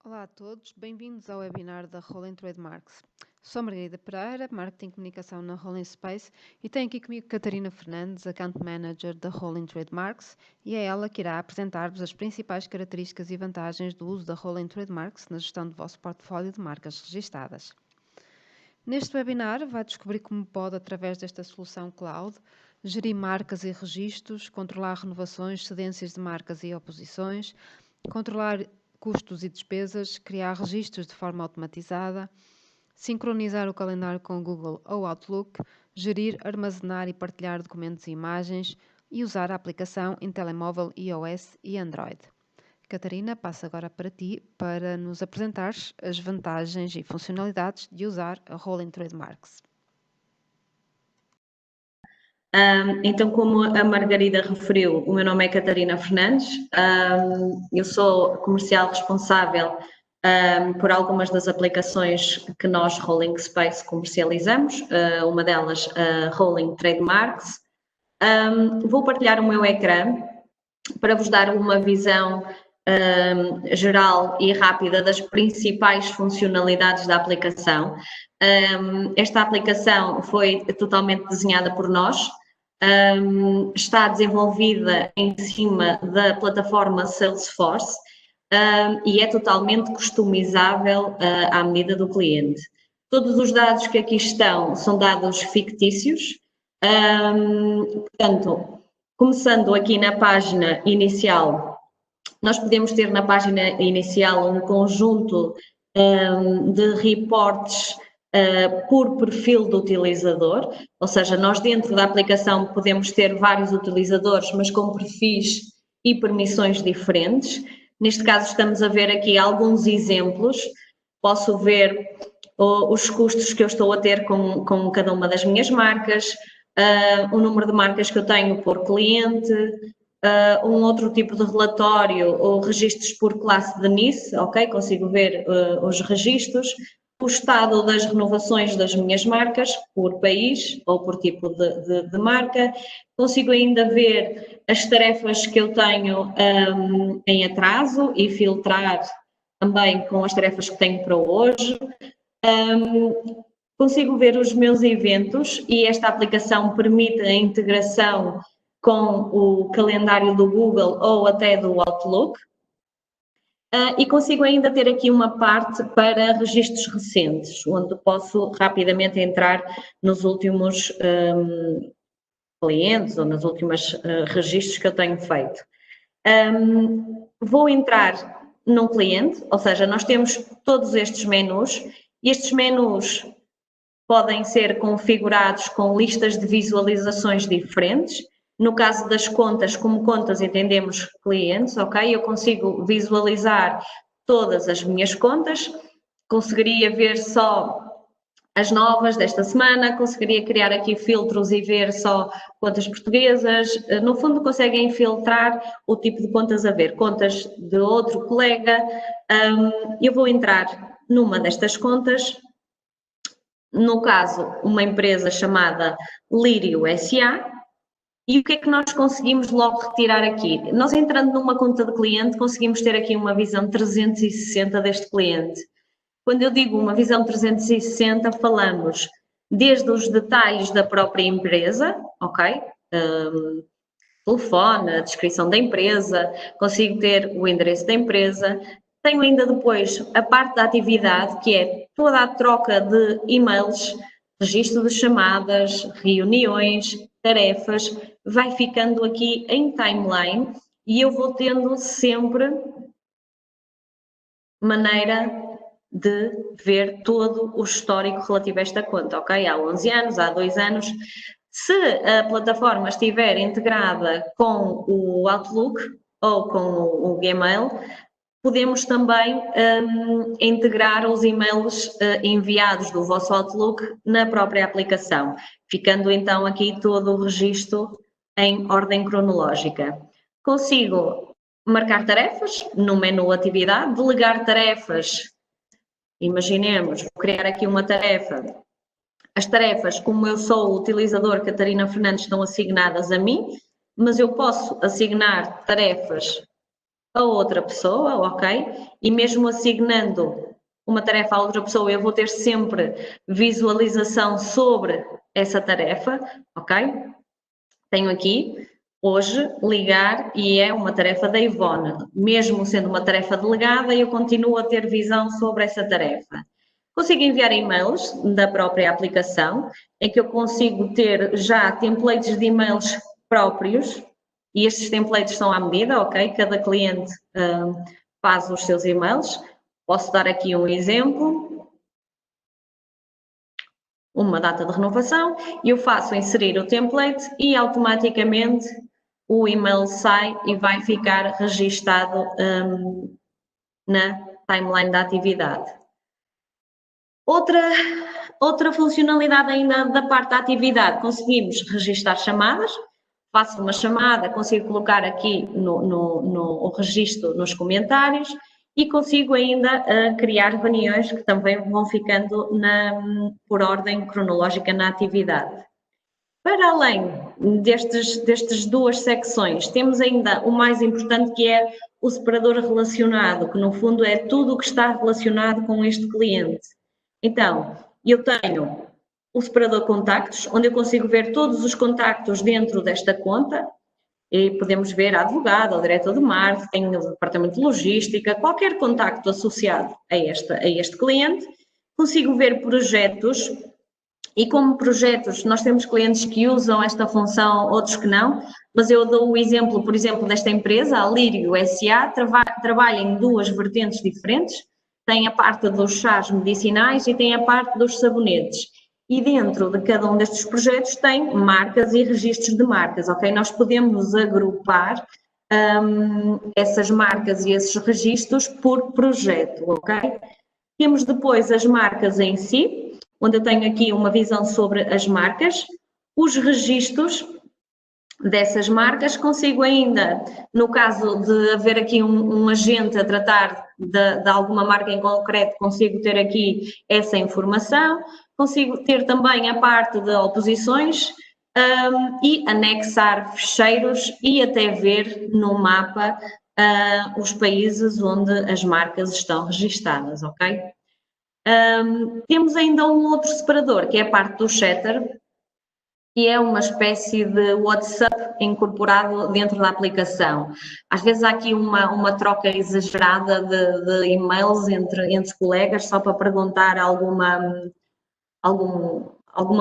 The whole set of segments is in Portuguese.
Olá a todos, bem-vindos ao webinar da Rolling Trademarks. Sou Margarida Pereira, Marketing e Comunicação na Rolling Space e tenho aqui comigo Catarina Fernandes, Account Manager da Rolling Trademarks, e é ela que irá apresentar-vos as principais características e vantagens do uso da Rolling Trademarks na gestão do vosso portfólio de marcas registadas. Neste webinar vai descobrir como pode, através desta solução cloud, gerir marcas e registros, controlar renovações, cedências de marcas e oposições, controlar custos e despesas, criar registros de forma automatizada, sincronizar o calendário com o Google ou Outlook, gerir, armazenar e partilhar documentos e imagens e usar a aplicação em telemóvel iOS e Android. Catarina, passo agora para ti para nos apresentares as vantagens e funcionalidades de usar a Rolling Trademarks. Então, como a Margarida referiu, o meu nome é Catarina Fernandes, eu sou comercial responsável por algumas das aplicações que nós, Rolling Space, comercializamos, uma delas, a Rolling Trademarks. Vou partilhar o meu ecrã para vos dar uma visão geral e rápida das principais funcionalidades da aplicação. Esta aplicação foi totalmente desenhada por nós, está desenvolvida em cima da plataforma Salesforce e é totalmente customizável à medida do cliente. Todos os dados que aqui estão são dados fictícios, portanto, começando aqui na página inicial, nós podemos ter na página inicial um conjunto de reportes por perfil do utilizador, ou seja, nós dentro da aplicação podemos ter vários utilizadores, mas com perfis e permissões diferentes. Neste caso estamos a ver aqui alguns exemplos, posso ver os custos que eu estou a ter com cada uma das minhas marcas, o número de marcas que eu tenho por cliente, um outro tipo de relatório ou registros por classe de NIS, ok? Consigo ver os registros, o estado das renovações das minhas marcas por país ou por tipo de marca, consigo ainda ver as tarefas que eu tenho em atraso e filtrar também com as tarefas que tenho para hoje. Consigo ver os meus eventos e esta aplicação permite a integração com o calendário do Google ou até do Outlook. E consigo ainda ter aqui uma parte para registros recentes, onde posso rapidamente entrar nos últimos clientes ou nos últimos registros que eu tenho feito. Vou entrar num cliente, ou seja, nós temos todos estes menus, e estes menus podem ser configurados com listas de visualizações diferentes. No caso das contas, como contas entendemos clientes, ok? Eu consigo visualizar todas as minhas contas, conseguiria ver só as novas desta semana, conseguiria criar aqui filtros e ver só contas portuguesas. No fundo, conseguem filtrar o tipo de contas a ver, contas de outro colega. Eu vou entrar numa destas contas, no caso, uma empresa chamada Lírio SA, e o que é que nós conseguimos logo retirar aqui? Nós entrando numa conta de cliente, conseguimos ter aqui uma visão 360 deste cliente. Quando eu digo uma visão 360, falamos desde os detalhes da própria empresa, ok? Telefone, a descrição da empresa, consigo ter o endereço da empresa. Tenho ainda depois a parte da atividade, que é toda a troca de e-mails, registro de chamadas, reuniões, tarefas, vai ficando aqui em timeline e eu vou tendo sempre maneira de ver todo o histórico relativo a esta conta, ok? Há 11 anos, há 2 anos. Se a plataforma estiver integrada com o Outlook ou com o Gmail, podemos também integrar os e-mails enviados do vosso Outlook na própria aplicação, ficando então aqui todo o registro em ordem cronológica. Consigo marcar tarefas no menu atividade, delegar tarefas, imaginemos, vou criar aqui uma tarefa. As tarefas, como eu sou o utilizador Catarina Fernandes, estão assignadas a mim, mas eu posso assignar tarefas a outra pessoa, ok? E mesmo assignando uma tarefa a outra pessoa, eu vou ter sempre visualização sobre essa tarefa, ok? Tenho aqui, hoje, ligar, e é uma tarefa da Ivone. Mesmo sendo uma tarefa delegada, eu continuo a ter visão sobre essa tarefa. Consigo enviar e-mails da própria aplicação, em que eu consigo ter já templates de e-mails próprios, e estes templates são à medida, ok? Cada cliente faz os seus e-mails. Posso dar aqui um exemplo, uma data de renovação, e eu faço inserir o template e automaticamente o e-mail sai e vai ficar registado na timeline da atividade. Outra funcionalidade ainda da parte da atividade, conseguimos registar chamadas. Faço uma chamada, consigo colocar aqui no registro nos comentários e consigo ainda criar reuniões que também vão ficando por ordem cronológica na atividade. Para além destas duas secções, temos ainda o mais importante, que é o separador relacionado, que no fundo é tudo o que está relacionado com este cliente. Então, eu tenho o separador contactos, onde eu consigo ver todos os contactos dentro desta conta, e podemos ver a advogada, o diretor de marketing, o departamento de logística, qualquer contacto associado a este cliente. Consigo ver projetos, e como projetos, nós temos clientes que usam esta função, outros que não, mas eu dou o exemplo, por exemplo, desta empresa, a Lírio S.A., trabalha em duas vertentes diferentes, tem a parte dos chás medicinais e tem a parte dos sabonetes. E dentro de cada um destes projetos tem marcas e registros de marcas, ok? Nós podemos agrupar essas marcas e esses registros por projeto, ok? Temos depois as marcas em si, onde eu tenho aqui uma visão sobre as marcas, os registros dessas marcas, consigo ainda, no caso de haver aqui um agente a tratar de alguma marca em concreto, consigo ter aqui essa informação, consigo ter também a parte de oposições e anexar ficheiros e até ver no mapa os países onde as marcas estão registadas, ok? Temos ainda um outro separador, que é a parte do Chatter, que é uma espécie de WhatsApp incorporado dentro da aplicação. Às vezes há aqui uma troca exagerada de e-mails entre colegas, só para perguntar alguma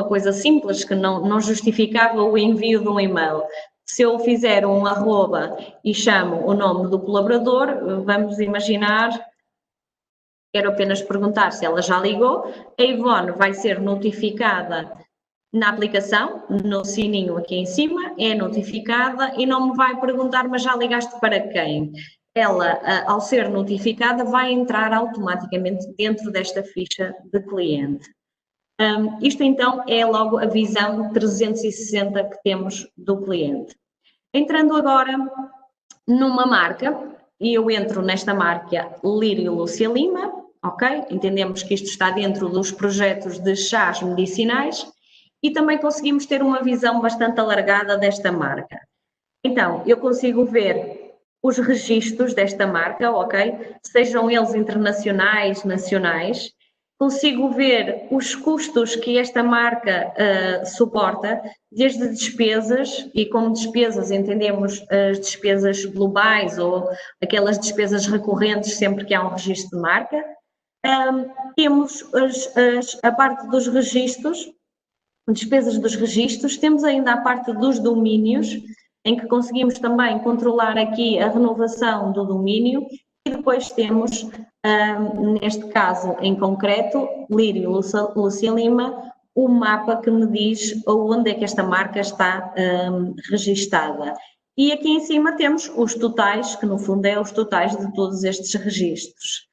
coisa simples que não justificava o envio de um e-mail. Se eu fizer um arroba e chamo o nome do colaborador, vamos imaginar, quero apenas perguntar se ela já ligou, a Ivone vai ser notificada na aplicação, no sininho aqui em cima, é notificada e não me vai perguntar, mas já ligaste para quem? Ela, ao ser notificada, vai entrar automaticamente dentro desta ficha de cliente. Isto então é logo a visão 360 que temos do cliente. Entrando agora numa marca, e eu entro nesta marca Lírio Lúcia Lima, ok? Entendemos que isto está dentro dos projetos de chás medicinais e também conseguimos ter uma visão bastante alargada desta marca. Então, eu consigo ver os registros desta marca, ok? Sejam eles internacionais, nacionais. Consigo ver os custos que esta marca suporta, desde despesas, e como despesas entendemos as despesas globais ou aquelas despesas recorrentes sempre que há um registro de marca. Temos a parte dos registros, despesas dos registros, temos ainda a parte dos domínios, em que conseguimos também controlar aqui a renovação do domínio, e depois temos, neste caso em concreto, Lírio Lúcia Lima, o mapa que me diz onde é que esta marca está registada. E aqui em cima temos os totais, que no fundo é os totais de todos estes registros.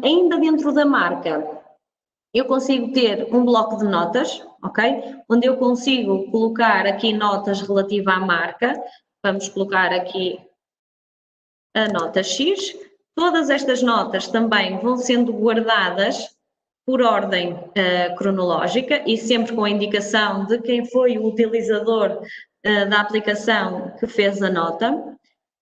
Ainda dentro da marca, eu consigo ter um bloco de notas, ok? Onde eu consigo colocar aqui notas relativas à marca. Vamos colocar aqui a nota X. Todas estas notas também vão sendo guardadas por ordem cronológica e sempre com a indicação de quem foi o utilizador da aplicação que fez a nota.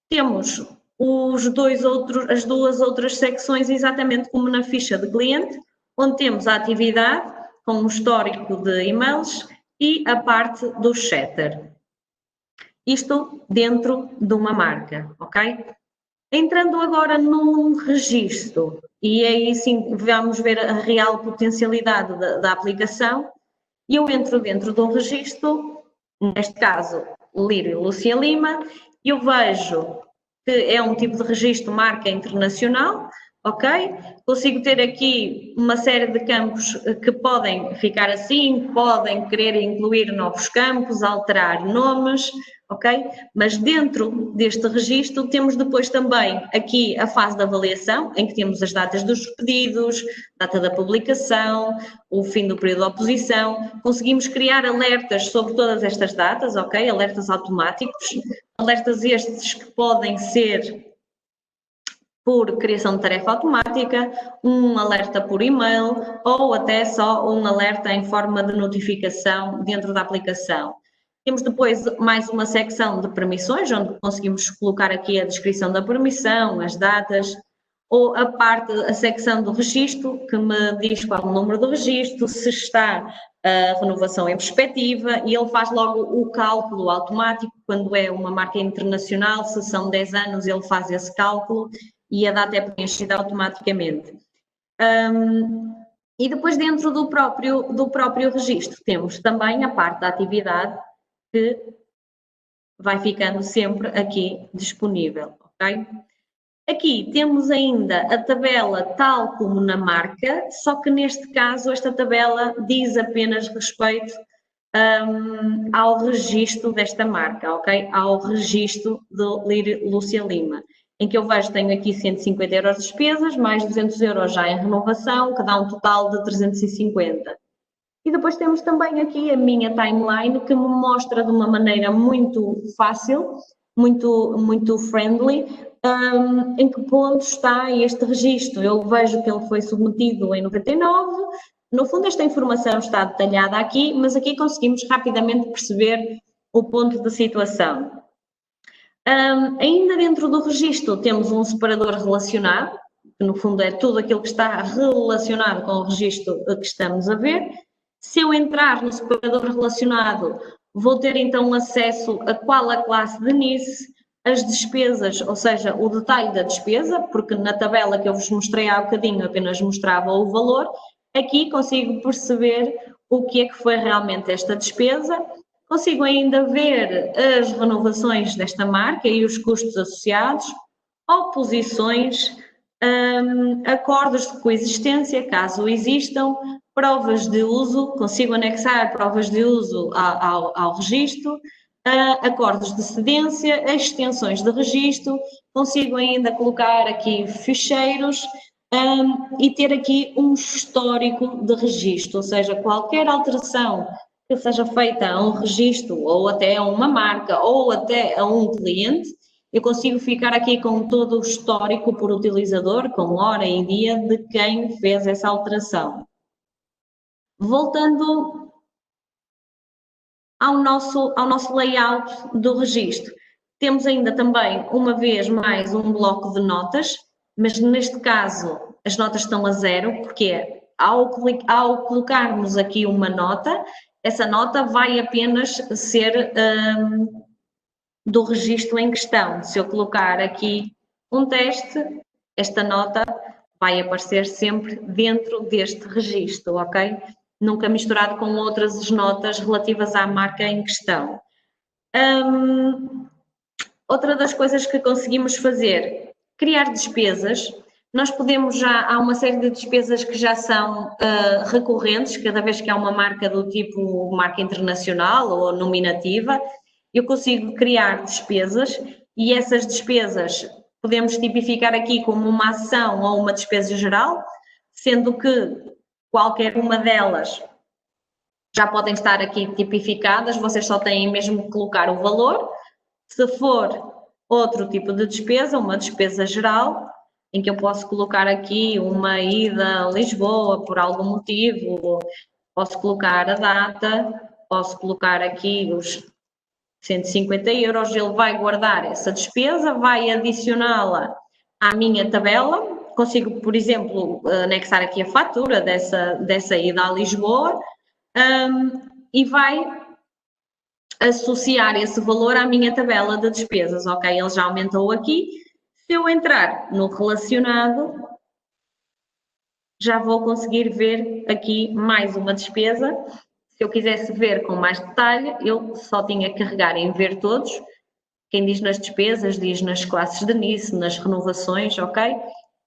Temos as duas outras secções exatamente como na ficha de cliente, onde temos a atividade com um histórico de e-mails e a parte do setter. Isto dentro de uma marca, ok? Entrando agora num registro, e aí sim vamos ver a real potencialidade da aplicação, eu entro dentro de um registro, neste caso Lírio Lúcia Lima, e eu vejo que é um tipo de registro marca internacional, ok? Consigo ter aqui uma série de campos que podem ficar assim, podem querer incluir novos campos, alterar nomes, ok? Mas dentro deste registro temos depois também aqui a fase de avaliação, em que temos as datas dos pedidos, data da publicação, o fim do período de oposição. Conseguimos criar alertas sobre todas estas datas, ok? Alertas automáticos, alertas estes que podem ser por criação de tarefa automática, um alerta por e-mail ou até só um alerta em forma de notificação dentro da aplicação. Temos depois mais uma secção de permissões, onde conseguimos colocar aqui a descrição da permissão, as datas, ou a secção do registro, que me diz qual o número do registro, se está a renovação em perspectiva, e ele faz logo o cálculo automático, quando é uma marca internacional, se são 10 anos, ele faz esse cálculo, e a data é preenchida automaticamente. E depois dentro do próprio registro temos também a parte da atividade que vai ficando sempre aqui disponível, ok? Aqui temos ainda a tabela tal como na marca, só que neste caso esta tabela diz apenas respeito ao registro desta marca, ok? Ao registro de Lírio Lúcia Lima, em que eu vejo, tenho aqui 150 euros de despesas, mais 200 euros já em renovação, que dá um total de 350. E depois temos também aqui a minha timeline, que me mostra de uma maneira muito fácil, muito friendly, em que ponto está este registro. Eu vejo que ele foi submetido em 99, no fundo esta informação está detalhada aqui, mas aqui conseguimos rapidamente perceber o ponto de situação. Ainda dentro do registro temos um separador relacionado, que no fundo é tudo aquilo que está relacionado com o registro que estamos a ver. Se eu entrar no separador relacionado, vou ter então acesso a qual a classe de NIS, as despesas, ou seja, o detalhe da despesa, porque na tabela que eu vos mostrei há bocadinho apenas mostrava o valor, aqui consigo perceber o que é que foi realmente esta despesa. Consigo ainda ver as renovações desta marca e os custos associados, oposições, acordos de coexistência, caso existam, provas de uso, consigo anexar provas de uso ao registro, acordos de cedência, extensões de registro, consigo ainda colocar aqui ficheiros e ter aqui um histórico de registro, ou seja, qualquer alteração que seja feita a um registro, ou até a uma marca, ou até a um cliente, eu consigo ficar aqui com todo o histórico por utilizador, com hora e dia, de quem fez essa alteração. Voltando ao nosso layout do registro, temos ainda também, uma vez mais, um bloco de notas, mas neste caso as notas estão a 0, porque ao colocarmos aqui uma nota, essa nota vai apenas ser do registro em questão. Se eu colocar aqui um teste, esta nota vai aparecer sempre dentro deste registro, ok? Nunca misturado com outras notas relativas à marca em questão. Outra das coisas que conseguimos fazer, criar despesas. Nós podemos há uma série de despesas que já são recorrentes, cada vez que há uma marca do tipo marca internacional ou nominativa, eu consigo criar despesas e essas despesas podemos tipificar aqui como uma ação ou uma despesa geral, sendo que qualquer uma delas já podem estar aqui tipificadas, vocês só têm mesmo que colocar o valor. Se for outro tipo de despesa, uma despesa geral, em que eu posso colocar aqui uma ida a Lisboa por algum motivo, posso colocar a data, posso colocar aqui €150, ele vai guardar essa despesa, vai adicioná-la à minha tabela, consigo, por exemplo, anexar aqui a fatura dessa ida a Lisboa, e vai associar esse valor à minha tabela de despesas, ok? Ele já aumentou aqui. Se eu entrar no relacionado, já vou conseguir ver aqui mais uma despesa. Se eu quisesse ver com mais detalhe, eu só tinha que carregar em ver todos. Quem diz nas despesas, diz nas classes de NIS, nas renovações, ok?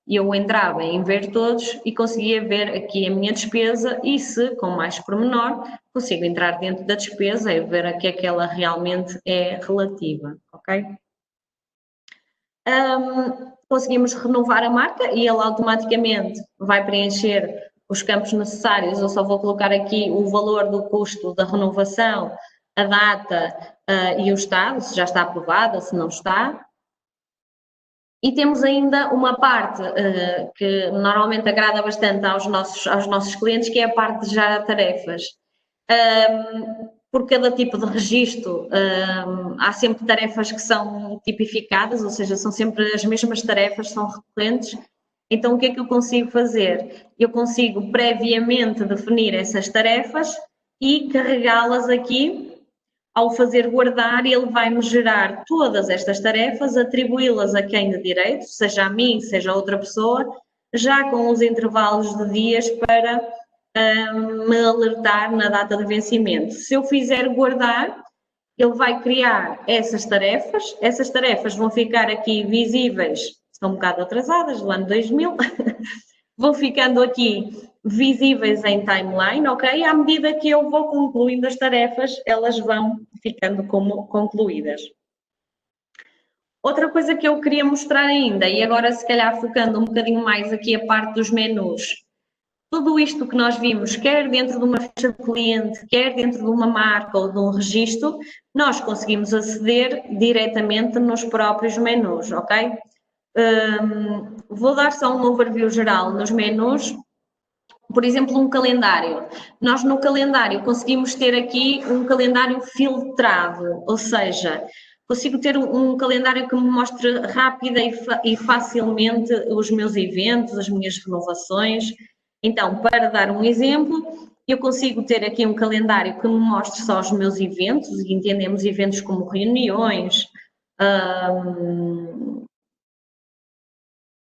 E eu entrava em ver todos e conseguia ver aqui a minha despesa e se, com mais pormenor, consigo entrar dentro da despesa e ver a que é que ela realmente é relativa, ok? Conseguimos renovar a marca e ele automaticamente vai preencher os campos necessários. Eu só vou colocar aqui o valor do custo da renovação, a data e o estado, se já está aprovada, se não está. E temos ainda uma parte que normalmente agrada bastante aos nossos clientes, que é a parte de já tarefas. Por cada tipo de registro, há sempre tarefas que são tipificadas, ou seja, são sempre as mesmas tarefas, são recorrentes. Então, o que é que eu consigo fazer? Eu consigo previamente definir essas tarefas e carregá-las aqui. Ao fazer guardar, ele vai-me gerar todas estas tarefas, atribuí-las a quem de direito, seja a mim, seja a outra pessoa, já com os intervalos de dias para me alertar na data de vencimento. Se eu fizer guardar, ele vai criar essas tarefas vão ficar aqui visíveis, estão um bocado atrasadas, do ano 2000, vão ficando aqui visíveis em timeline, ok? À medida que eu vou concluindo as tarefas, elas vão ficando como concluídas. Outra coisa que eu queria mostrar ainda, e agora se calhar focando um bocadinho mais aqui a parte dos menus, tudo isto que nós vimos, quer dentro de uma ficha de cliente, quer dentro de uma marca ou de um registro, nós conseguimos aceder diretamente nos próprios menus, ok? Vou dar só um overview geral nos menus. Por exemplo, um calendário. Nós no calendário conseguimos ter aqui um calendário filtrado, ou seja, consigo ter um calendário que me mostre rápida e facilmente os meus eventos, as minhas renovações. Então, para dar um exemplo, eu consigo ter aqui um calendário que me mostre só os meus eventos, e entendemos eventos como reuniões,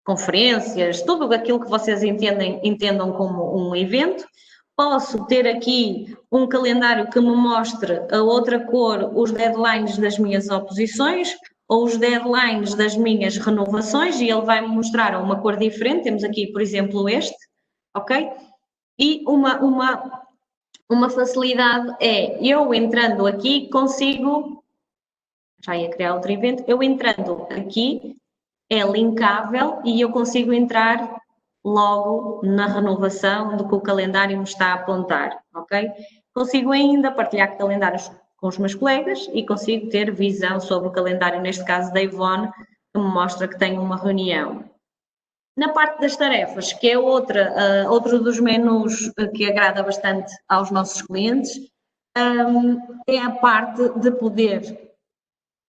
conferências, tudo aquilo que vocês entendam como um evento. Posso ter aqui um calendário que me mostre a outra cor os deadlines das minhas oposições ou os deadlines das minhas renovações, e ele vai me mostrar uma cor diferente. Temos aqui, por exemplo, este, ok? E uma facilidade é, eu entrando aqui consigo, já ia criar outro evento, eu entrando aqui é linkável e eu consigo entrar logo na renovação do que o calendário me está a apontar, ok? Consigo ainda partilhar calendários com os meus colegas e consigo ter visão sobre o calendário, neste caso da Ivone, que me mostra que tenho uma reunião. Na parte das tarefas, que é outro dos menus que agrada bastante aos nossos clientes, é a parte de poder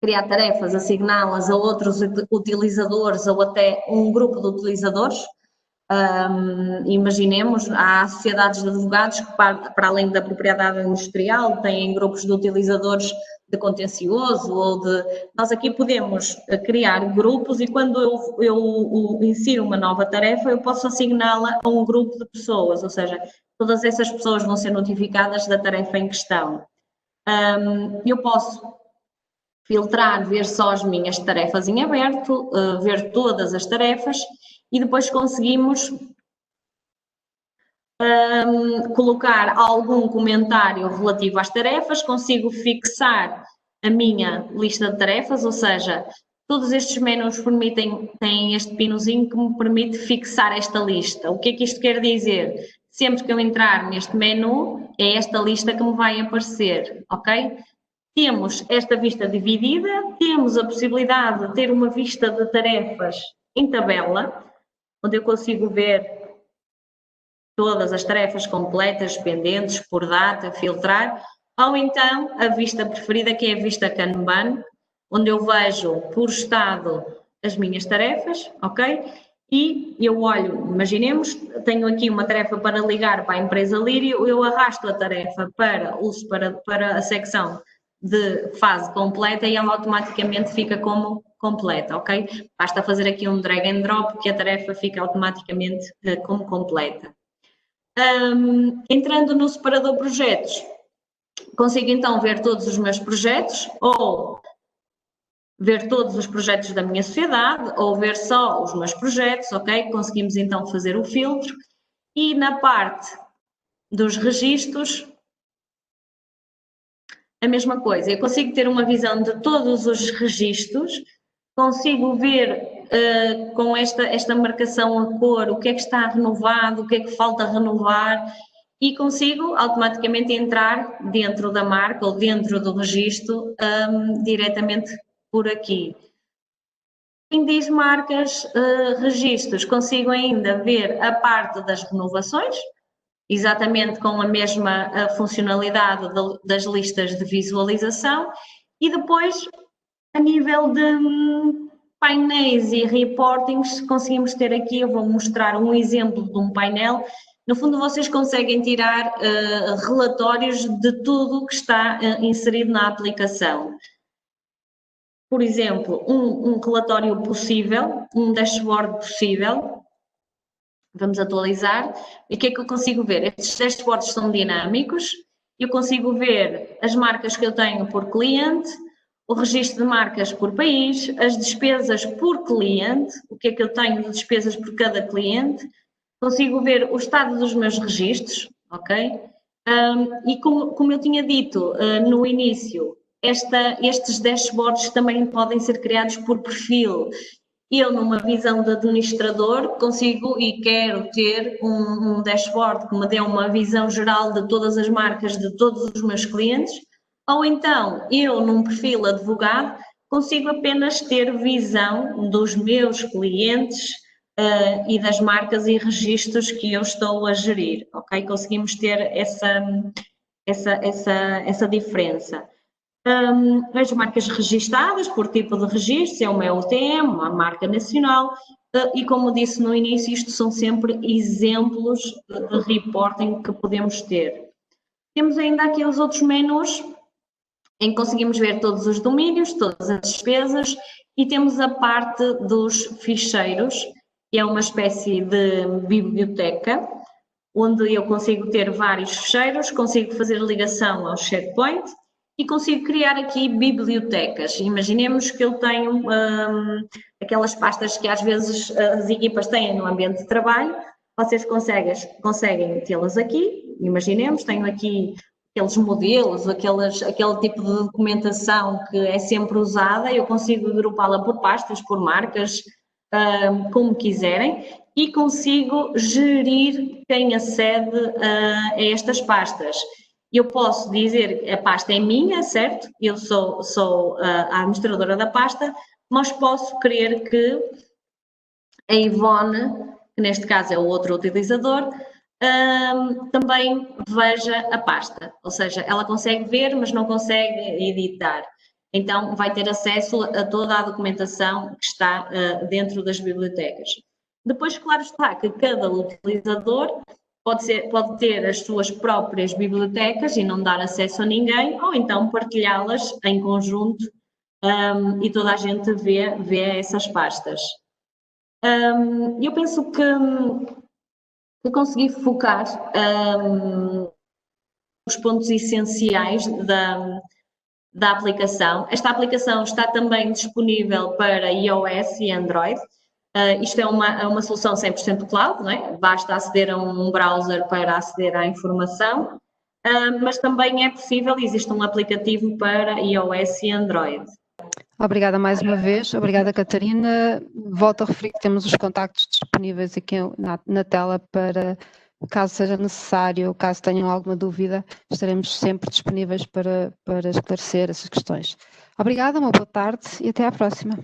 criar tarefas, assigná-las a outros utilizadores ou até um grupo de utilizadores. Imaginemos, há sociedades de advogados que, para além da propriedade industrial, têm grupos de utilizadores de contencioso ou de... Nós aqui podemos criar grupos e quando eu insiro uma nova tarefa, eu posso assigná-la a um grupo de pessoas, ou seja, todas essas pessoas vão ser notificadas da tarefa em questão. Eu posso filtrar, ver só as minhas tarefas em aberto, ver todas as tarefas e depois conseguimos colocar algum comentário relativo às tarefas, consigo fixar a minha lista de tarefas, ou seja, todos estes menus têm este pinozinho que me permite fixar esta lista. O que é que isto quer dizer? Sempre que eu entrar neste menu, é esta lista que me vai aparecer, ok? Temos esta vista dividida, temos a possibilidade de ter uma vista de tarefas em tabela, onde eu consigo ver todas as tarefas completas, pendentes, por data, filtrar. Ou então a vista preferida, que é a vista Kanban, onde eu vejo por estado as minhas tarefas, ok? E eu olho, imaginemos, tenho aqui uma tarefa para ligar para a empresa Lírio, eu arrasto a tarefa para a secção de fase completa e ela automaticamente fica como completa, ok? Basta fazer aqui um drag and drop que a tarefa fica automaticamente como completa. Entrando no separador projetos, consigo então ver todos os meus projetos ou ver todos os projetos da minha sociedade ou ver só os meus projetos, ok? Conseguimos então fazer o filtro e na parte dos registros a mesma coisa, eu consigo ter uma visão de todos os registros, consigo ver com esta marcação a cor o que é que está renovado, o que é que falta renovar e consigo automaticamente entrar dentro da marca ou dentro do registro diretamente por aqui. Quem diz marcas, registros, consigo ainda ver a parte das renovações, exatamente com a mesma funcionalidade das listas de visualização e depois a nível de painéis e reportings conseguimos ter aqui, eu vou mostrar um exemplo de um painel, no fundo vocês conseguem tirar relatórios de tudo que está inserido na aplicação. Por exemplo, um relatório possível, um dashboard possível, vamos atualizar, e o que é que eu consigo ver? Estes dashboards são dinâmicos, eu consigo ver as marcas que eu tenho por cliente, o registro de marcas por país, as despesas por cliente, o que é que eu tenho de despesas por cada cliente, consigo ver o estado dos meus registros, ok? E como eu tinha dito no início, estes dashboards também podem ser criados por perfil. Eu, numa visão de administrador, consigo e quero ter um dashboard que me dê uma visão geral de todas as marcas de todos os meus clientes, ou então eu, num perfil advogado, consigo apenas ter visão dos meus clientes e das marcas e registros que eu estou a gerir, ok? Conseguimos ter essa diferença. As marcas registadas por tipo de registro, se é uma EUTM, uma marca nacional, e como disse no início, isto são sempre exemplos de reporting que podemos ter. Temos ainda aqui os outros menus, em que conseguimos ver todos os domínios, todas as despesas, e temos a parte dos ficheiros, que é uma espécie de biblioteca, onde eu consigo ter vários ficheiros, consigo fazer ligação ao SharePoint e consigo criar aqui bibliotecas. Imaginemos que eu tenho aquelas pastas que às vezes as equipas têm no ambiente de trabalho, vocês conseguem tê-las aqui, imaginemos, tenho aqui aqueles modelos, aquele tipo de documentação que é sempre usada, eu consigo agrupá-la por pastas, por marcas, como quiserem, e consigo gerir quem acede a estas pastas. Eu posso dizer que a pasta é minha, certo? Eu sou a administradora da pasta, mas posso querer que a Ivone, que neste caso é o outro utilizador, também veja a pasta. Ou seja, ela consegue ver, mas não consegue editar. Então, vai ter acesso a toda a documentação que está dentro das bibliotecas. Depois, claro está que cada utilizador pode ter as suas próprias bibliotecas e não dar acesso a ninguém, ou então partilhá-las em conjunto e toda a gente vê essas pastas. Eu penso que consegui focar os pontos essenciais da aplicação. Esta aplicação está também disponível para iOS e Android. Isto é uma solução 100% cloud, não é? Basta aceder a um browser para aceder à informação, mas também é possível, existe um aplicativo para iOS e Android. Obrigada mais uma vez, obrigada Catarina. Volto a referir que temos os contactos disponíveis aqui na tela para, caso seja necessário, caso tenham alguma dúvida, estaremos sempre disponíveis para esclarecer essas questões. Obrigada, uma boa tarde e até à próxima.